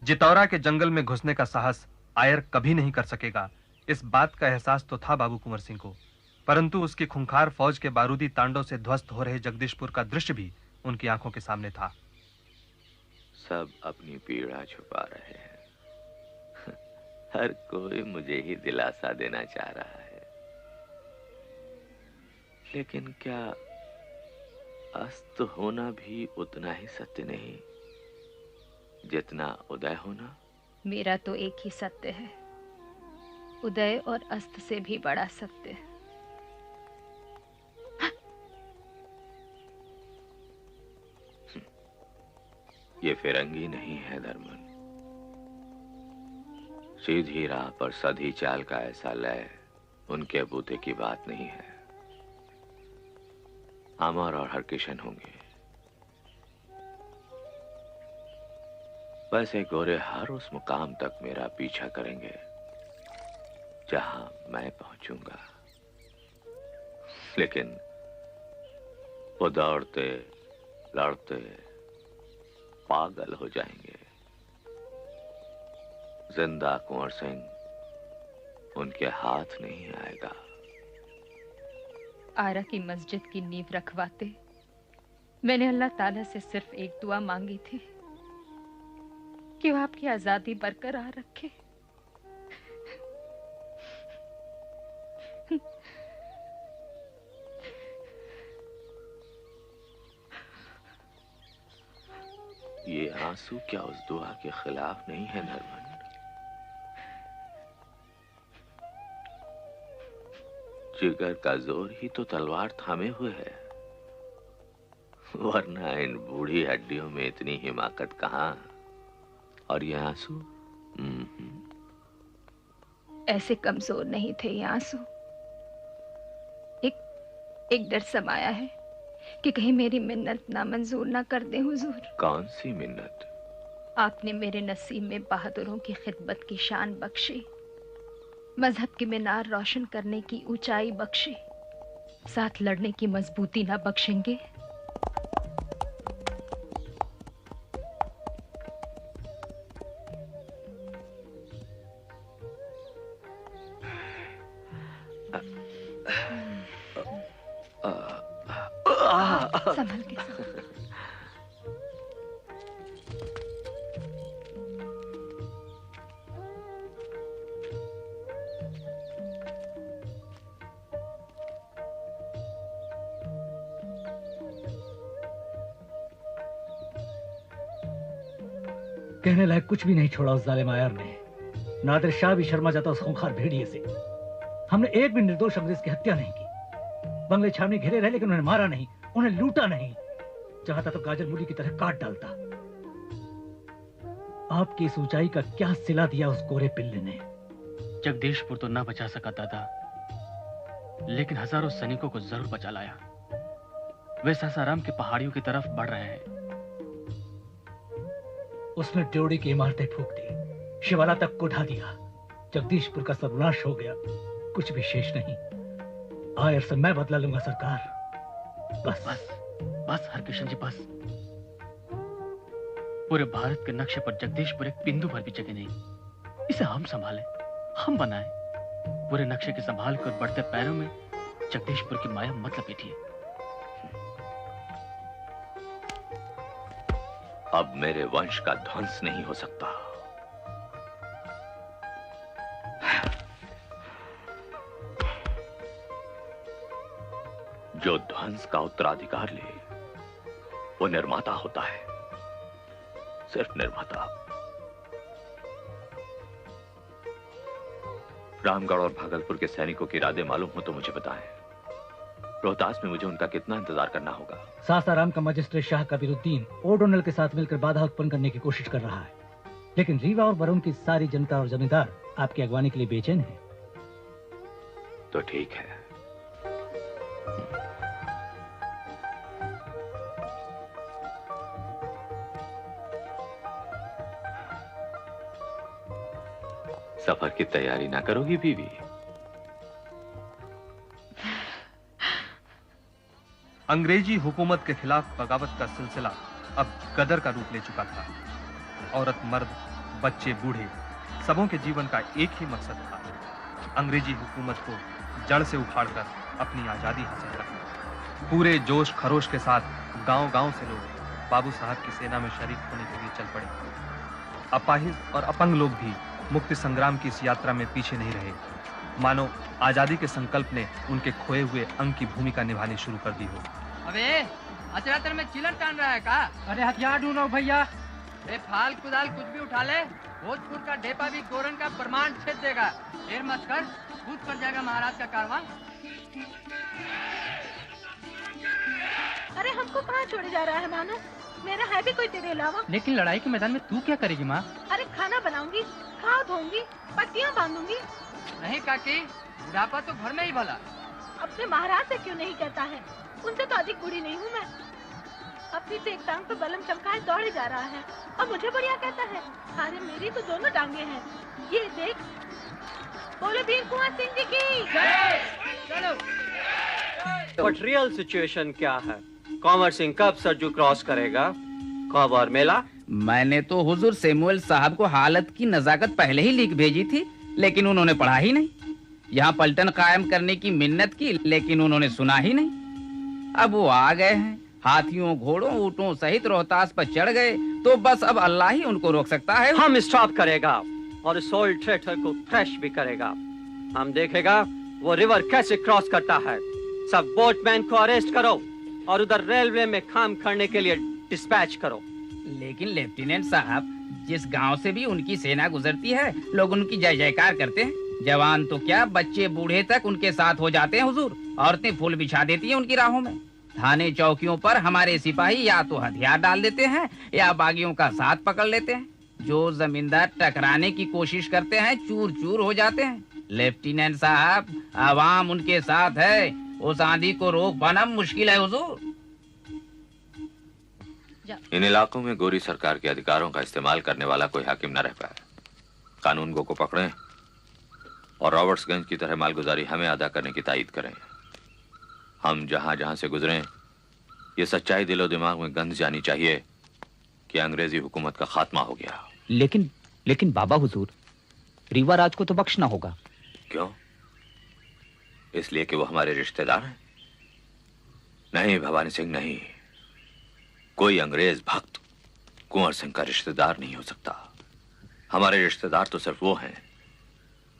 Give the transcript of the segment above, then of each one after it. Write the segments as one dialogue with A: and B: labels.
A: जितौरा के जंगल में घुसने का साहस आयर कभी नहीं कर सकेगा, इस बात का एहसास तो था बाबू कुंवर सिंह को, परंतु उसकी खूंखार फौज के बारूदी तांडव से ध्वस्त हो रहे जगदीशपुर का दृश्य भी उनकी आंखों के सामने था।
B: सब अपनी पीड़ा छुपा रहे हैं। हर कोई मुझे ही दिलासा देना चाह रहा है, लेकिन क्या अस्त होना भी उतना ही सत्य नहीं जितना उदय होना?
C: मेरा तो एक ही सत्य है, उदय और अस्त से भी बड़ा सत्य।
B: ये फिरंगी नहीं है धर्मन, सीधी राह पर सधी चाल का ऐसा लय उनके बूते की बात नहीं है। अमर और हरकिशन होंगे, वैसे गोरे हर उस मुकाम तक मेरा पीछा करेंगे जहां मैं पहुंचूंगा, लेकिन वो दौड़ते लड़ते पागल हो जाएंगे। जिंदा कुंवर सिंह उनके हाथ नहीं आएगा।
C: आरा की मस्जिद की नींव रखवाते मैंने अल्लाह ताला से सिर्फ एक दुआ मांगी थी कि वो आपकी आजादी बरकरार रखे।
B: ये आंसू क्या उस दुआ के खिलाफ नहीं है नरमन? जिगर का जोर ही तो तलवार थामे हुए है, वरना इन बूढ़ी हड्डियों में इतनी हिमाकत कहां? और ये आंसू?
C: ऐसे कमजोर नहीं थे ये आंसू। एक डर समाया है कि कहीं मेरी मिन्नत नामंजूर ना कर दें हुजूर।
B: कौन सी मिन्नत?
C: आपने मेरे नसीब में बहादुरों की खिदमत की शान बख्शी, मजहब की मीनार रोशन करने की ऊंचाई बख्शी, साथ लड़ने की मजबूती ना बख्शेंगे? संभल के
D: कहने लायक कुछ भी नहीं छोड़ा उस जालिम आयर ने। नादिर शाह भी शर्मा जाता उस खूंखार भेड़िए से। हमने एक भी निर्दोष अंग्रेज की हत्या नहीं की। बंगले छावनी घिरे रहे लेकिन उन्हें मारा नहीं, उन्हें लूटा नहीं। चाहता तो गाजर मूली की तरह काट डालता। आपकी इस ऊंचाई का क्या सिला दिया उस गोरे पिल्ले ने?
E: जगदीशपुर तो ना बचा सका दादा, लेकिन हजारों सैनिकों को जरूर बचा लाया। वे सासाराम की पहाड़ियों की तरफ बढ़ रहे हैं।
D: उसने ड्योढ़ी की इमारतें फूंक दी, शिवाला तक को ढा दिया। जगदीशपुर का सर्वनाश हो गया, कुछ भी शेष नहीं। आयर से मैं बदला लूंगा सरकार। बस
E: बस बस हरकिशन जी बस। पूरे भारत के नक्शे पर जगदीशपुर एक बिंदु भर भी जगह नहीं। इसे हम संभालें, हम बनाएं। पूरे नक्शे के संभाल कर बढ़ते पैरों में जगदीशपुर की माया मत लपेटिए।
B: अब मेरे वंश का ध्वंस नहीं हो सकता। जो ध्वंस का उत्तराधिकार ले वो निर्माता होता है, सिर्फ निर्माता। रामगढ़ और भागलपुर के सैनिकों के इरादे मालूम हो तो मुझे बताएं। रोहतास में मुझे उनका कितना इंतजार करना होगा?
D: सासाराम का मजिस्ट्रेट शाह कबीरुद्दीन ओडोनल के साथ मिलकर बाधा उत्पन्न करने की कोशिश कर रहा है, लेकिन रीवा और बरौन की सारी जनता और जमींदार आपकी अगवानी के लिए बेचैन है।
B: तो ठीक है, सफर की तैयारी ना करोगी बीवी?
A: अंग्रेजी हुकूमत के खिलाफ बगावत का सिलसिला अब गदर का रूप ले चुका था। औरत मर्द बच्चे बूढ़े सबों के जीवन का एक ही मकसद था, अंग्रेजी हुकूमत को जड़ से उखाड़कर अपनी आजादी हासिल करना। पूरे जोश खरोश के साथ गांव-गांव से लोग बाबू साहब की सेना में शरीक होने के लिए चल पड़े। अपाहिज और अपंग लोग भी मुक्ति संग्राम की इस यात्रा में पीछे नहीं रहे, मानो आजादी के संकल्प ने उनके खोए हुए अंग की भूमिका निभानी शुरू कर दी हो।
F: अबे अचरातर में चिलम टान रहा है का?
G: अरे हथियार ढूंढो भैया।
F: फाल कुदाल कुछ भी उठा ले, भोजपुर का ढेपा भी गोरन का प्रमाण छेद देगा। देर मत कर, कूद कर जाएगा महाराज का कारवां।
H: अरे हमको कहाँ छोड़े जा रहा है मानो? मेरा है भी कोई तेरे अलावा?
G: लेकिन लड़ाई के मैदान में तू क्या करेगी माँ?
H: अरे खाना बनाऊंगी, खाओ धोऊंगी, पट्टियाँ बांधूंगी।
F: नहीं काकी, बुढ़ापा तो घर में ही भला।
H: अपने महाराज से क्यों नहीं कहता है? उनसे तो अधिक बूढ़ी नहीं हूँ मैं। अपनी से एक टांग पे बलम चमकाए दौड़े जा रहा है और मुझे बढ़िया कहता है। अरे मेरी तो दोनों टांगे हैं, ये देख। बोलो वीर कुंवर सिंह जी की जय। चलो।
I: बट रियल सिचुएशन क्या है? कंवर सिंह कब सरजू क्रॉस करेगा? कब और मेला?
J: मैंने तो हुजूर सैमुअल साहब को हालत की नजाकत पहले ही लिख भेजी थी, लेकिन उन्होंने पढ़ा ही नहीं। यहाँ पलटन कायम करने की मिन्नत की, लेकिन उन्होंने सुना ही नहीं। अब वो आ गए हैं, हाथियों घोड़ों ऊँटों सहित रोहतास पर चढ़ गए, तो बस अब अल्लाह ही उनको रोक सकता है।
I: हम स्टॉप करेगा और इस ओल्ड ट्रेटर को थ्रैश भी करेगा। हम देखेगा वो रिवर कैसे क्रॉस करता है। सब बोटमैन को अरेस्ट करो और उधर रेलवे में काम करने के लिए डिस्पैच करो।
J: लेकिन लेफ्टिनेंट साहब, जिस गांव से भी उनकी सेना गुजरती है, लोग उनकी जय जयकार करते हैं। जवान तो क्या, बच्चे बूढ़े तक उनके साथ हो जाते हैं हुजूर। औरतें फूल बिछा देती हैं उनकी राहों में। थाने चौकियों पर हमारे सिपाही या तो हथियार डाल देते हैं या बागियों का साथ पकड़ लेते हैं। जो जमींदार टकराने की कोशिश करते हैं, चूर चूर हो जाते हैं। लेफ्टिनेंट साहब, आवाम उनके साथ है, उस आंधी को रोक पाना मुश्किल है हुजूर।
B: इन इलाकों में गोरी सरकार के अधिकारों का इस्तेमाल करने वाला कोई हाकिम न रह पाए। कानून को पकड़ें और रॉबर्ट्सगंज की तरह मालगुजारी हमें अदा करने की तायीद करें। हम जहां जहां से गुजरें, ये सच्चाई दिलो दिमाग में गंध जानी चाहिए कि अंग्रेजी हुकूमत का खात्मा हो गया।
K: लेकिन बाबा हुजूर, रीवा राज को तो बख्शना होगा।
B: क्यों? इसलिए कि वो हमारे रिश्तेदार हैं? नहीं भवानी सिंह, नहीं। कोई अंग्रेज भक्त कुंवर सिंह का रिश्तेदार नहीं हो सकता। हमारे रिश्तेदार तो सिर्फ वो हैं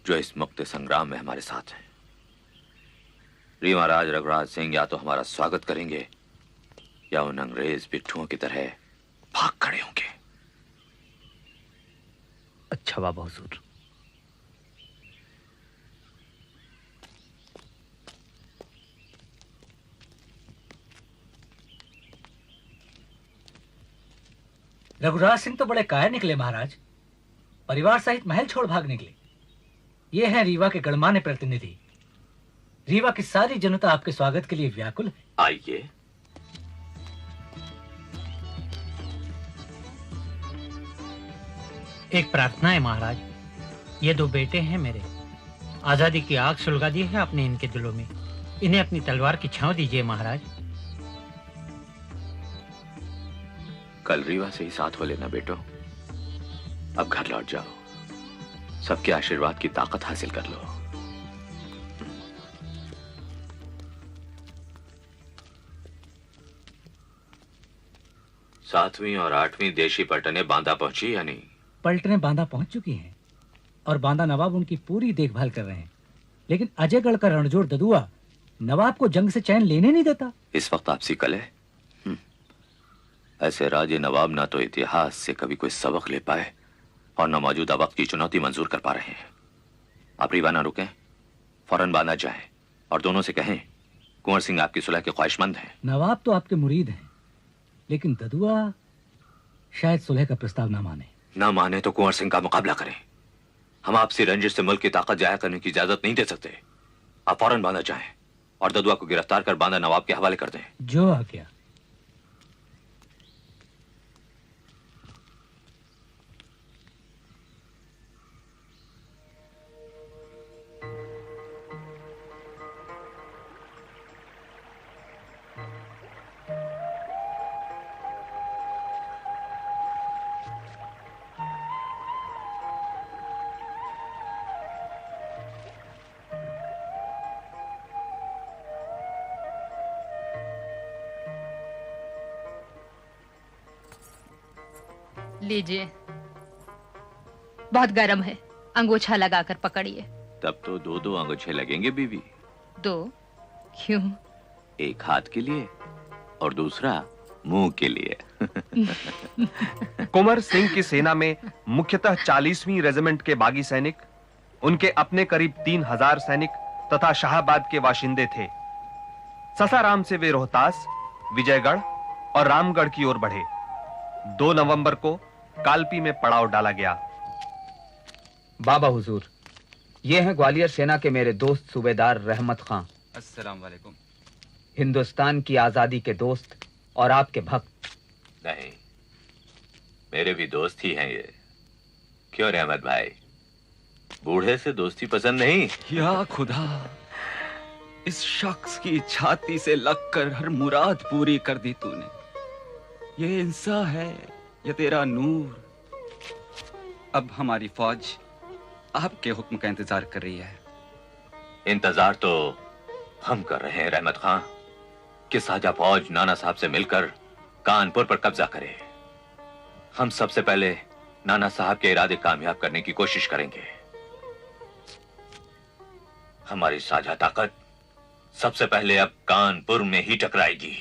B: जो इस मुक्ति संग्राम में हमारे साथ हैं। रीवा राज रघुराज सिंह या तो हमारा स्वागत करेंगे या उन अंग्रेज पिट्ठुओं की तरह भाग खड़े होंगे।
K: अच्छा बाबा हुजूर।
D: रघुराज सिंह तो बड़े कायर निकले महाराज, परिवार सहित महल छोड़ भाग निकले। ये हैं रीवा के गणमान्य प्रतिनिधि। रीवा की सारी जनता आपके स्वागत के लिए व्याकुल है।
B: आइए।
G: एक प्रार्थना है महाराज। ये दो बेटे हैं मेरे, आजादी की आग सुलगा दी है आपने इनके दिलों में। इन्हें अपनी तलवार की छांव दीजिए महाराज।
B: कल रीवा से ही साथ हो लेना बेटो। अब घर लौट जाओ, सबके आशीर्वाद की ताकत हासिल कर लो। सातवीं और आठवीं देशी पलटनें बांदा पहुंची या नहीं?
D: पलटनें बांदा पहुंच चुकी हैं और बांदा नवाब उनकी पूरी देखभाल कर रहे हैं। लेकिन अजयगढ़ का रणजोड़ ददुआ नवाब को जंग से चैन लेने नहीं देता।
B: इस वक्त आपसी कल है। ऐसे राजे नवाब ना तो इतिहास से कभी कोई सबक ले पाए और न मौजूदा वक्त की चुनौती मंजूर कर पा रहे हैं। आप रीवा ना रुकें, फौरन बांदा जाएं और दोनों से कहें कुंवर सिंह आपकी सुलह के ख्वाहिशमंद हैं।
D: नवाब तो आपके मुरीद हैं, लेकिन ददुआ शायद सुलह का प्रस्ताव ना माने।
B: ना माने तो कुंवर सिंह का मुकाबला करें। हम आपसी रंजिश से मुल्क की ताकत जाया करने की इजाजत नहीं दे सकते। आप फौरन बांदा जाएं और ददुआ को गिरफ्तार कर बांदा नवाब के हवाले कर दें।
D: जो आ गया।
C: लीजिए, बहुत गर्म है, अंगूछा लगाकर पकड़िए।
B: तब तो 2-2 अंगूछे लगेंगे बीवी।
C: 2? क्यों?
B: एक हाथ के लिए और दूसरा मुंह के लिए।
A: कुंवर सिंह की सेना में मुख्यतः 40वीं रेजिमेंट के बागी सैनिक, उनके अपने करीब 3000 सैनिक तथा शाहाबाद के बाशिंदे थे। ससाराम से वे रोहतास, विजयगढ़ और रामगढ़ की ओर बढ़े। 2 नवंबर को कालपी में पड़ाव डाला गया।
K: बाबा हुजूर, ये हैं ग्वालियर सेना के मेरे दोस्त सूबेदार रहमत खां।
L: अस्सलाम वालेकुम।
K: हिंदुस्तान की आजादी के दोस्त और आपके भक्त।
B: नहीं, मेरे भी दोस्त ही हैं ये। क्यों रहमत भाई, बूढ़े से दोस्ती पसंद नहीं?
L: या खुदा, इस शख्स की छाती से लगकर हर मुराद पूरी कर दी तूने। ये इंसान है या तेरा नूर। अब हमारी फौज आपके हुक्म का इंतजार कर रही है।
B: इंतजार तो हम कर रहे हैं रहमत खां कि साजा फौज नाना साहब से मिलकर कानपुर पर कब्जा करे। हम सबसे पहले नाना साहब के इरादे कामयाब करने की कोशिश करेंगे। हमारी साझा ताकत सबसे पहले अब कानपुर में ही टकराएगी।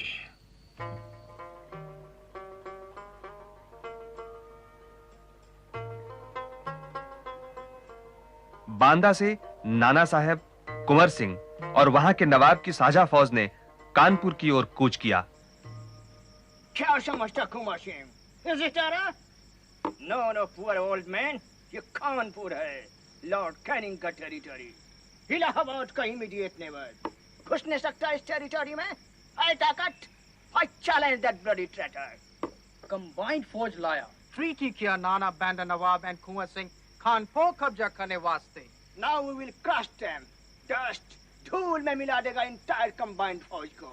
A: बांदा से नाना साहब, कुंवर सिंह और वहां के नवाब की साझा फौज ने कानपुर की ओर कूच किया।
M: क्या समझता Kunwar Singh? Is it Tara? No, poor old man. ये कानपुर है, लॉर्ड कैनिंग का टेरिटरी। इलाहाबाद का इमीडिएट नेबर। घुस नहीं सकता इस टेरिटरी में? है ताकत? I challenge that bloody traitor.
F: Combined फौज लाया, ट्रीटी किया नाना band Nawab and Kunwar Singh Kanpur कब्जा करने वास्ते।
M: Now we will crush them. Dust, धूल में मिला देगा इंटायर कंबाइंड फौज को।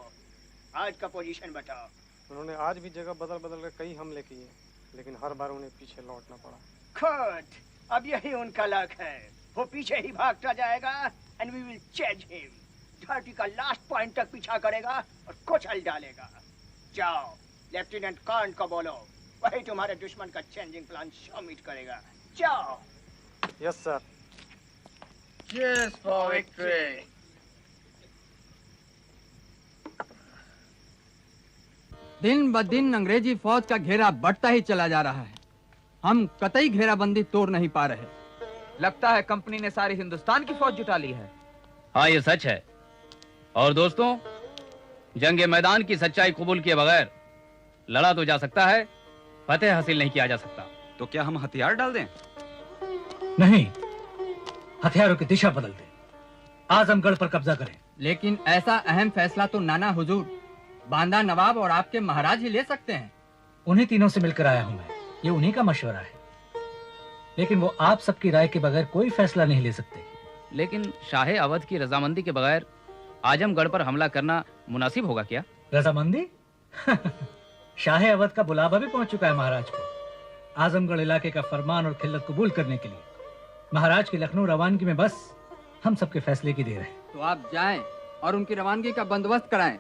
M: आज का पोजीशन बताओ।
N: उन्होंने आज भी जगह बदल बदल कर कई हमले किए, लेकिन हर बार उन्हें पीछे लौटना पड़ा।
M: खुद अब यही उनका लक है, वो पीछे ही भागता जाएगा and we will chase him. धरती का लास्ट पॉइंट तक पीछा करेगा और कुचल डालेगा। जाओ लेफ्टिनेंट कर्न को बोलो, वही तुम्हारे दुश्मन का चेंजिंग प्लान सबमिट करेगा। जाओ।
N: Yes sir.
M: Cheers for victory.
F: दिन ब दिन अंग्रेजी फौज का घेरा बढ़ता ही चला जा रहा है। हम कतई घेराबंदी तोड़ नहीं पा रहे।
K: लगता है कंपनी ने सारी हिंदुस्तान की फौज जुटा ली है।
E: हाँ, ये सच है। और दोस्तों, जंगे मैदान की सच्चाई कबूल किए बगैर लड़ा तो जा सकता है, फतेह हासिल नहीं किया जा सकता।
L: तो क्या हम हथियार डाल दें?
D: नहीं, हथियारों की दिशा बदल दें, आजमगढ़ पर कब्जा करें।
F: लेकिन ऐसा अहम फैसला तो नाना हुजूर, बांदा नवाब और आपके महाराज ही ले सकते हैं।
D: उन्हीं तीनों से मिलकर आया हूं मैं, ये उन्हीं का मशवरा है। लेकिन वो आप सबकी राय के बगैर कोई फैसला नहीं ले सकते।
E: लेकिन शाह अवध की रजामंदी के बगैर आजमगढ़ पर हमला करना मुनासिब होगा क्या?
D: रजामंदी? शाह अवध का बुलावा भी पहुंच चुका है महाराज को, आजमगढ़ इलाके का फरमान और खिल्लत कबूल करने के लिए। महाराज की लखनऊ रवानगी में बस हम सबके फैसले की देर है।
F: तो आप जाएं और उनकी रवानगी का बंदोबस्त कराएं।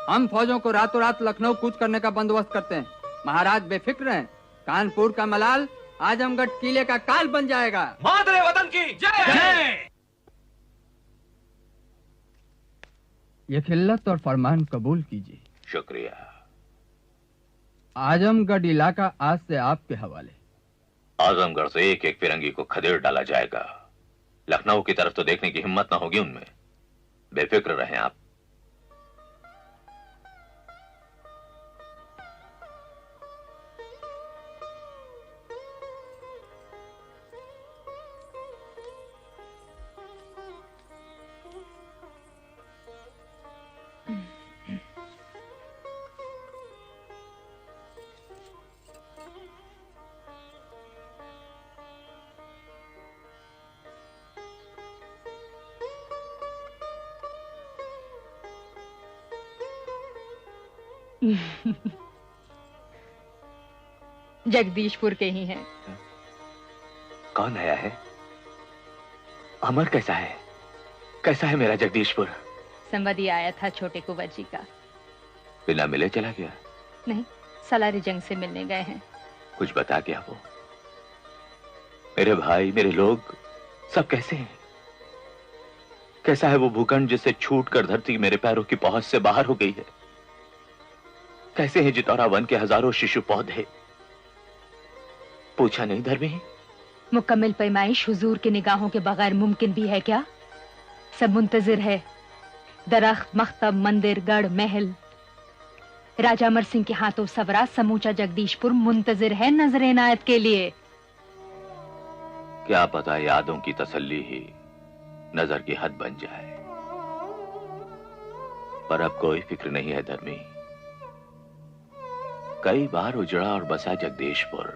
F: हम फौजों को रातों रात लखनऊ कूच करने का बंदोबस्त करते हैं। महाराज बेफिक्र हैं, कानपुर का मलाल आजमगढ़ किले का काल बन जाएगा।
A: मादरे वतन की जय।
F: ये खिल्लत और फरमान कबूल कीजिए।
B: शुक्रिया।
F: आजमगढ़ इलाका आज से आपके हवाले।
B: आजमगढ़ से एक एक फिरंगी को खदेड़ डाला जाएगा। लखनऊ की तरफ तो देखने की हिम्मत ना होगी उनमें। बेफिक्र रहें आप।
C: जगदीशपुर के ही हैं।
B: कौन आया है? अमर कैसा है? कैसा है मेरा जगदीशपुर?
C: संवादी आया था छोटे कुंवर जी का।
B: बिना मिले चला गया?
C: नहीं, सलारी जंग से मिलने गए हैं।
B: कुछ बता गया वो? मेरे भाई, मेरे लोग सब कैसे हैं? कैसा है वो भूखंड जिससे छूटकर धरती मेरे पैरों की पहुंच से बाहर हो गई है? कैसे हैं जितौरा वन के हजारों शिशु पौधे? पूछा नहीं धर्मी?
C: मुकम्मल पैमाइश हुजूर की निगाहों के बगैर मुमकिन भी है क्या? सब मुंतजिर है। दरख्त, मख्तब, मंदिर, गढ़, महल। राजा अमर सिंह के हाथों सवरा समूचा जगदीशपुर मुंतजिर है नजर इनायत के लिए।
B: क्या पता यादों की तसल्ली ही नजर की हद बन जाए। पर अब कोई फिक्र नहीं है धर्मी। कई बार उजड़ा और बसा जगदीशपुर,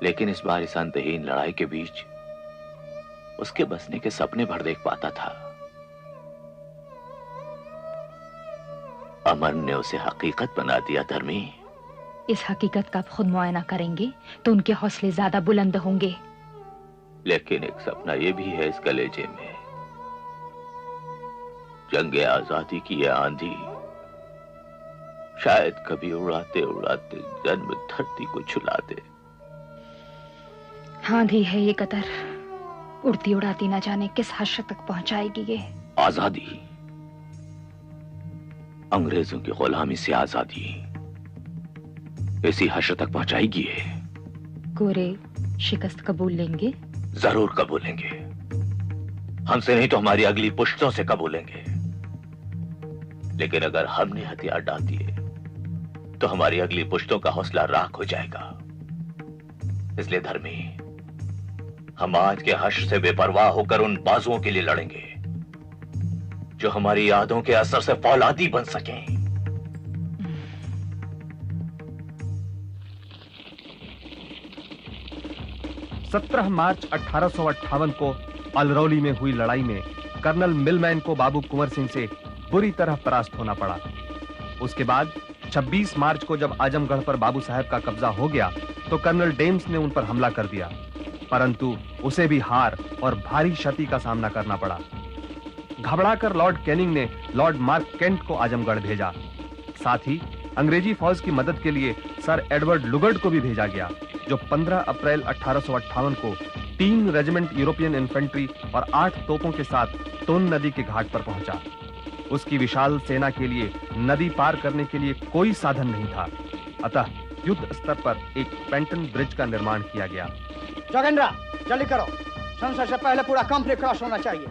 B: लेकिन इस बार इस अंतहीन लड़ाई के बीच उसके बसने के सपने भर देख पाता था। अमन ने उसे हकीकत बना दिया धर्मी।
C: इस हकीकत का आप खुद मुआयना करेंगे तो उनके हौसले ज्यादा बुलंद होंगे।
B: लेकिन एक सपना ये भी है इस कलेजे में, जंगे आजादी की ये आंधी शायद कभी उड़ाते उड़ाते जन्म धरती को छुला दे।
C: आंधी है ये कतर, उड़ती उड़ाती ना जाने किस हद तक पहुंचाएगी ये।
B: आजादी, अंग्रेजों की गुलामी से आजादी, इसी हद तक पहुंचाएगी ये।
C: गोरे शिकस्त कबूल लेंगे?
B: जरूर कबूलेंगे। हमसे नहीं तो हमारी अगली पुश्तों से कबूलेंगे। लेकिन अगर हमने हथियार डाल दिए तो हमारी अगली पुश्तों का हौसला राख हो जाएगा। इसलिए धर्मी, हम आज के हश्र से बेपरवाह होकर उन बाजुओं के लिए लड़ेंगे जो हमारी यादों के असर से फौलादी बन सकें।
A: 17 मार्च 1858 को अलरौली में हुई लड़ाई में कर्नल मिलमैन को बाबू कुंवर सिंह से बुरी तरह परास्त होना पड़ा। उसके बाद 26 मार्च को जब आजमगढ़ पर बाबू साहब का कब्जा हो गया तो कर्नल डेम्स ने उन पर हमला कर दिया, परंतु उसे भी हार और भारी क्षति का सामना करना पड़ा। घबराकर लॉर्ड कैनिंग ने लॉर्ड मार्क केंट को आजमगढ़ भेजा। साथ ही अंग्रेजी फौज की मदद के लिए सर एडवर्ड लुगर्ड को भी भेजा गया, जो 15 अप्रैल 1858 को 3 रेजिमेंट यूरोपियन इन्फेंट्री और 8 तोपों के साथ टोन नदी के घाट पर पहुंचा। उसकी विशाल सेना के लिए नदी पार करने के लिए कोई साधन नहीं था, अतः युद्ध स्तर पर एक पेंटन ब्रिज का निर्माण किया गया।
M: जोगेंद्रा, जल्दी करो, सनसेट से पहले पूरा कंप्लीट क्रॉस होना चाहिए।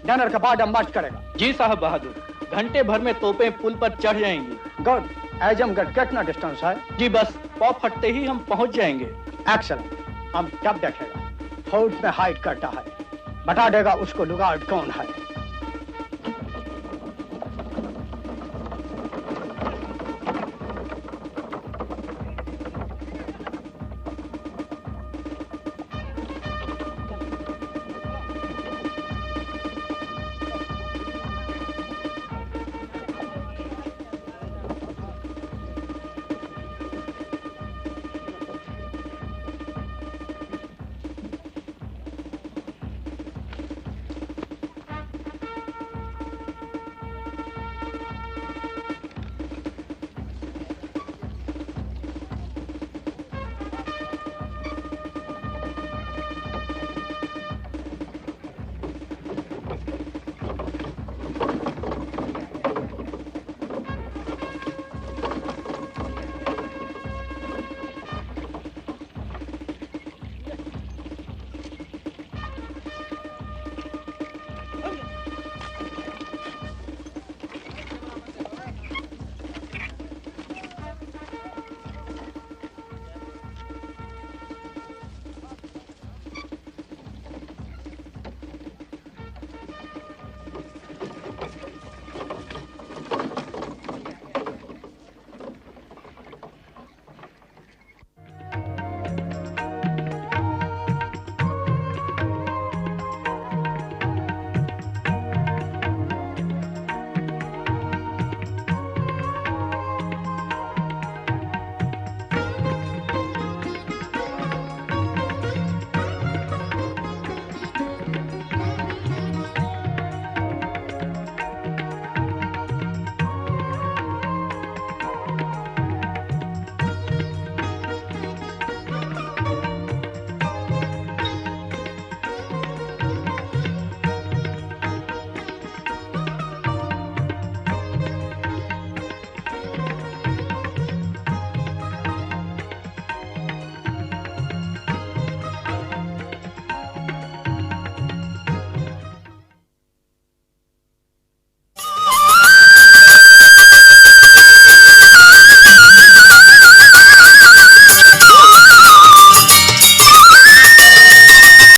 M: डनर के बाद हम मार्च करेगा।
O: जी साहब बहादुर, घंटे भर में तोपें पुल पर चढ़ जाएंगी।
M: गुड। आजमगढ़ कितना डिस्टेंस है?
O: जी बस पौ फटते ही हम पहुंच जाएंगे।
M: एक्सीलेंट। हम जब देखेगा फोर्ट में हाइड करता है, बता देगा उसको लुगार्ड कौन है।